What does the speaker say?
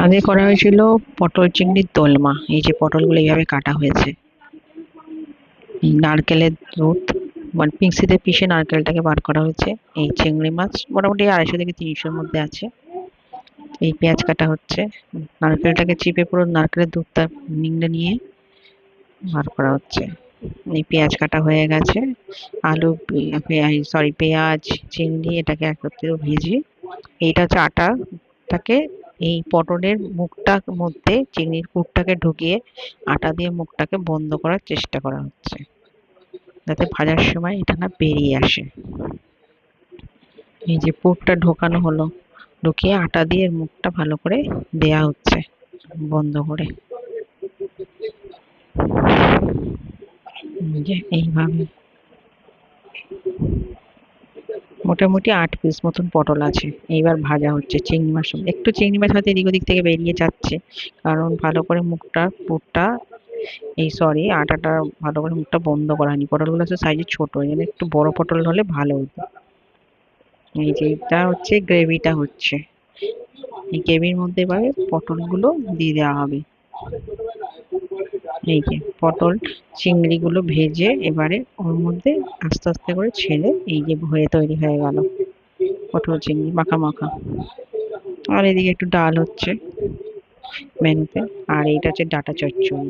আগে করা হয়েছিল পটল চিংড়ির দোলমা। এই যে পটলগুলো এইভাবে কাটা হয়েছে, এই নারকেলের দুধ মানে মিক্সিতে পিষে নারকেলটাকে বার করা হয়েছে। এই চিংড়ি মাছ মোটামুটি 250 থেকে 300-র মধ্যে আছে। এই পেঁয়াজ কাটা হচ্ছে, নারকেলটাকে চিপে পুরো নারকেলের দুধটা নিংড়ে নিয়ে বার করা হচ্ছে। এই পেঁয়াজ কাটা হয়ে গেছে, আলু, সরি, পেঁয়াজ, চিংড়ি এটাকে একত্রে ভেজে, এইটা হচ্ছে আটাটাকে এই পটলের মুখটার মধ্যে চিংড়ির পুরটাকে ঢুকিয়ে আটা দিয়ে মুখটাকে বন্ধ করার চেষ্টা করা হচ্ছে, যাতে ভাজার সময় এটা না বেরিয়ে আসে। এই যে পুরটা ঢোকানো হলো, ঢুকিয়ে আটা দিয়ে এর মুখটা ভালো করে দেয়া হচ্ছে বন্ধ করে। এই যে এইভাবে মোটামুটি 8 পিস মতন পটল আছে, এইবার ভাজা হচ্ছে। চিংড়ি মাছ, একটু চিংড়ি মাছ হয়তো এদিক ওদিক থেকে বেরিয়ে যাচ্ছে, কারণ ভালো করে মুখটা পুরটা আটাটা ভালো করে মুখটা বন্ধ করা হয়নি। পটলগুলো হচ্ছে সাইজে ছোট, এই জন্য একটু বড় পটল হলে ভালো হতো। এই যে এটা হচ্ছে গ্রেভিটা হচ্ছে, এই গ্রেভির মধ্যে এবারে পটলগুলো দিয়ে দেওয়া হবে। এই যে পটল চিংড়িগুলো ভেজে এবারে ওর মধ্যে আস্তে আস্তে করে ছেড়ে এই যে হয়ে তৈরি হয়ে গেল পটল চিংড়ি মাখা মাখা। আর এদিকে একটু ডাল হচ্ছে মেনুতে, আর এইটা হচ্ছে ডাটা চচ্চড়ি।